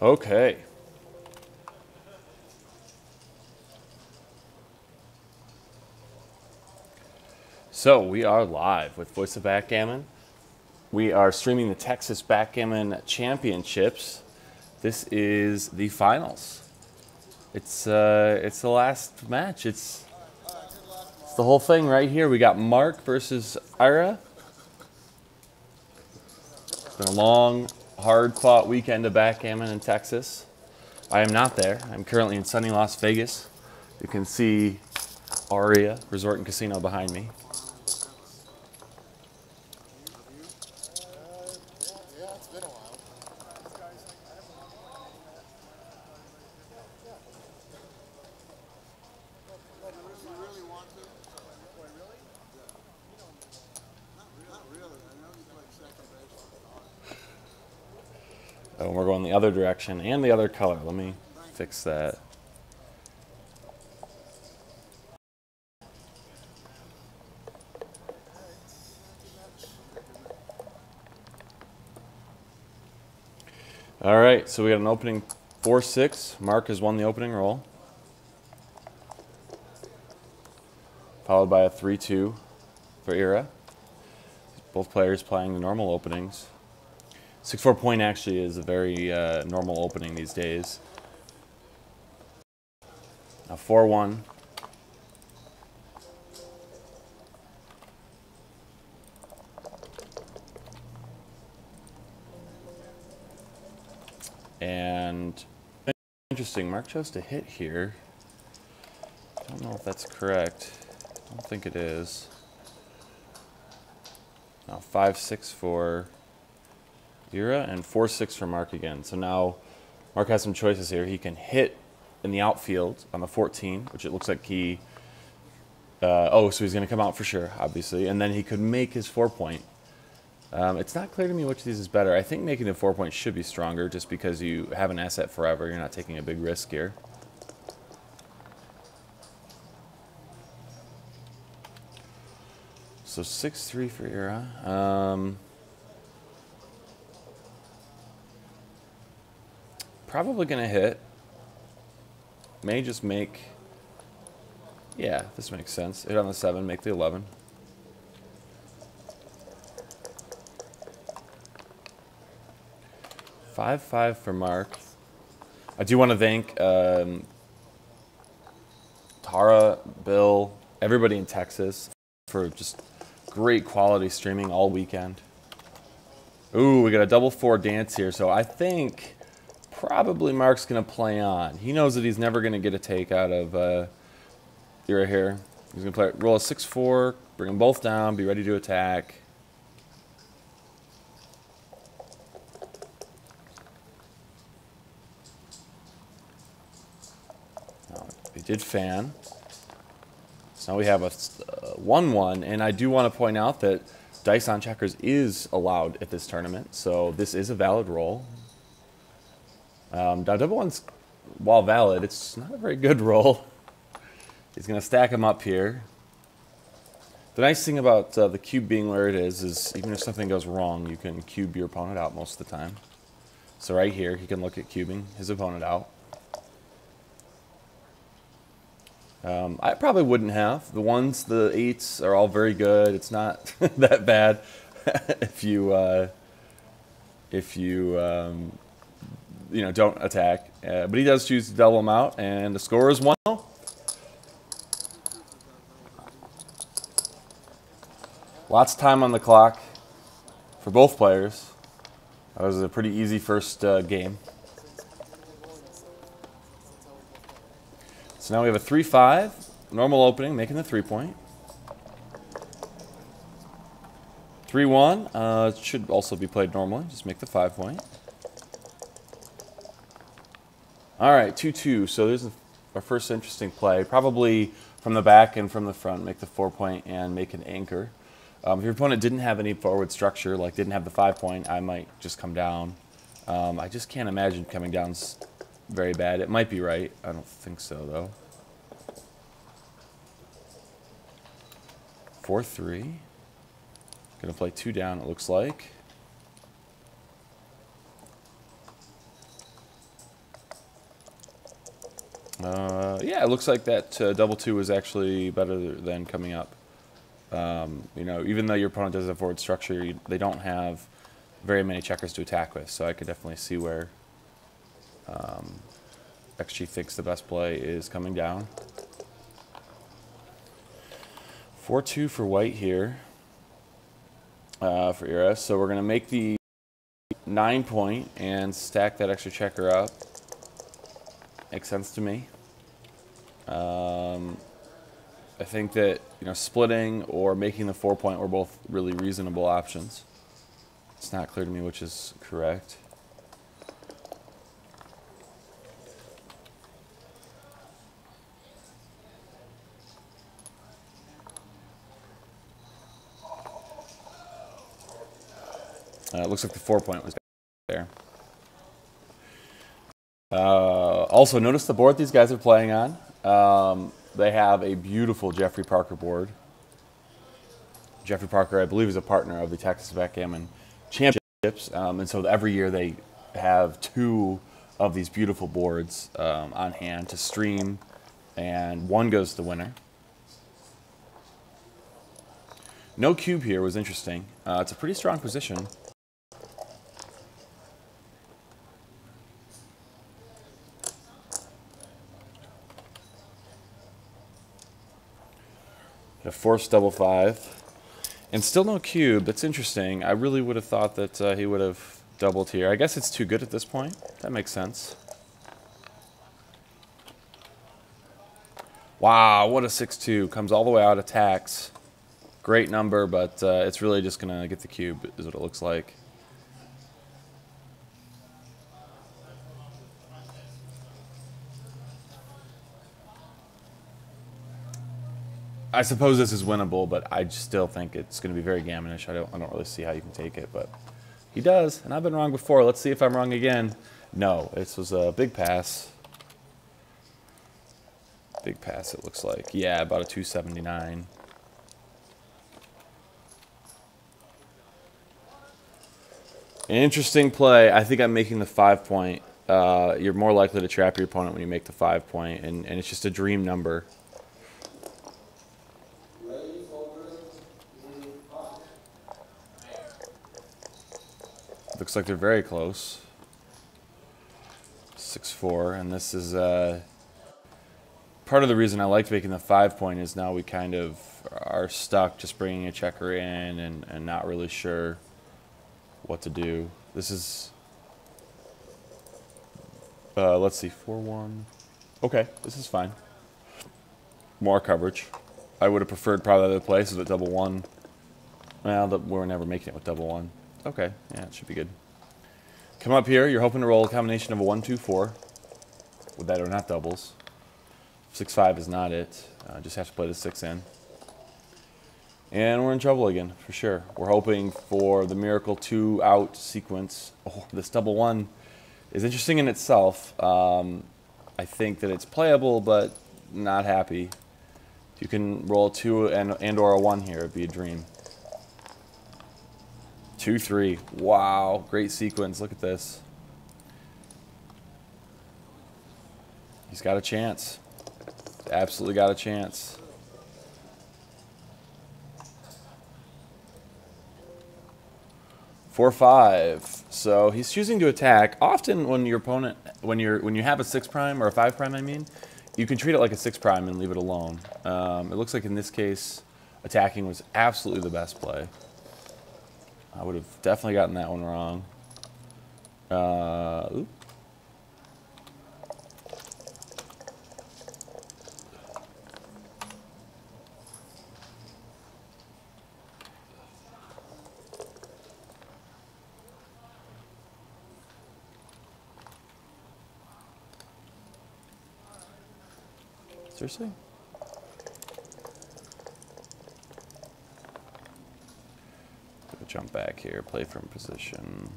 Okay. So we are live with Voice of Backgammon. We are streaming the Texas Backgammon Championships. This is the finals. It's the last match. It's the whole thing right here. We got Mark versus Ira. It's been a long, hard-fought weekend of backgammon in Texas. I am not there. I'm currently in sunny Las Vegas. You can see Aria Resort and Casino behind me. Oh, we're going the other direction and the other color. Let me fix that. All right, so we got an opening 4-6. Mark has won the opening roll. Followed by a 3-2 for Ira. Both players playing the normal openings. 6-4 point actually is a very normal opening these days. Now 4-1. And interesting, Mark chose to hit here. I don't know if that's correct. I don't think it is. Now 5-6 for Ira and 4-6 for Mark again. So now Mark has some choices here. He can hit in the outfield on the 14, which it looks like he... so he's going to come out for sure, obviously. And then he could make his 4-point. It's not clear to me which of these is better. I think making a 4-point should be stronger just because you have an asset forever. You're not taking a big risk here. So 6-3 for Ira. Probably going to hit. May just make... Yeah, this makes sense. Hit on the 7, make the 11. $5-5 for Mark. I do want to thank Tara, Bill, everybody in Texas for just great quality streaming all weekend. Ooh, we got a double 4 dance here, so I think probably Mark's going to play on. He knows that he's never going to get a take out of Ira here. He's going to roll a 6-4, bring them both down, be ready to attack. He did fan. So now we have a 1-1, and I do want to point out that dice on checkers is allowed at this tournament, so this is a valid roll. Now double one's, while valid, it's not a very good roll. He's going to stack them up here. The nice thing about the cube being where it is even if something goes wrong, you can cube your opponent out most of the time. So right here, he can look at cubing his opponent out. I probably wouldn't have. The 1s, the 8s are all very good. It's not that bad if you don't attack. But he does choose to double them out, and the score is 1-0. Lots of time on the clock for both players. That was a pretty easy first game. So now we have a 3-5, normal opening, making the 3-point. 3-1, should also be played normally, just make the 5-point. All right, 2-2, so there's our first interesting play. Probably from the back and from the front, make the 4-point and make an anchor. If your opponent didn't have any forward structure, like didn't have the 5-point, I might just come down. I just can't imagine coming down's very bad. It might be right. I don't think so, though. 4-3. Gonna play 2 down, it looks like. Yeah, it looks like that double two was actually better than coming up. You know, even though your opponent doesn't have forward structure, they don't have very many checkers to attack with, so I could definitely see where XG thinks the best play is coming down. 4-2 for white here for ERS, so we're going to make the 9 point and stack that extra checker up. Makes sense to me. I think that, you know, splitting or making the 4 point were both really reasonable options. It's not clear to me which is correct. It looks like the 4 point was there. Also, notice the board these guys are playing on. They have a beautiful Jeffrey Parker board. Jeffrey Parker, I believe, is a partner of the Texas Backgammon Championships, and so every year they have 2 of these beautiful boards on hand to stream, and one goes to the winner. No cube here was interesting. It's a pretty strong position. A forced double 5. And still no cube. That's interesting. I really would have thought that he would have doubled here. I guess it's too good at this point. That makes sense. Wow, what a 6-2. Comes all the way out, attacks. Great number, but it's really just going to get the cube, is what it looks like. I suppose this is winnable, but I still think it's going to be very gammonish. I don't really see how you can take it, but he does, and I've been wrong before. Let's see if I'm wrong again. No, this was a big pass. Big pass, it looks like. Yeah, about a 279. An interesting play. I think I'm making the 5 point. You're more likely to trap your opponent when you make the 5 point, and it's just a dream number. Looks like they're very close. 6-4, and this is part of the reason I liked making the 5 point is now we kind of are stuck just bringing a checker in and not really sure what to do. This is, let's see, 4-1. Okay, this is fine. More coverage. I would have preferred probably other places with double 1. Well, we're never making it with double 1. Okay, yeah, it should be good. Come up here, you're hoping to roll a combination of a 1-2-4 with that or not doubles. 6-5 is not it. Just have to play the 6 in. And we're in trouble again, for sure. We're hoping for the miracle 2 out sequence. Oh, this double 1 is interesting in itself. I think that it's playable, but not happy. If you can roll a 2 and or a 1 here, it'd be a dream. 2-3. Wow, great sequence. Look at this. He's got a chance. Absolutely got a chance. Four, 5. So he's choosing to attack. Often when your opponent, when you have a 6 prime or a 5 prime, I mean, you can treat it like a 6 prime and leave it alone. It looks like in this case, attacking was absolutely the best play. I would have definitely gotten that one wrong. Oop. Seriously? Jump back here, play from position.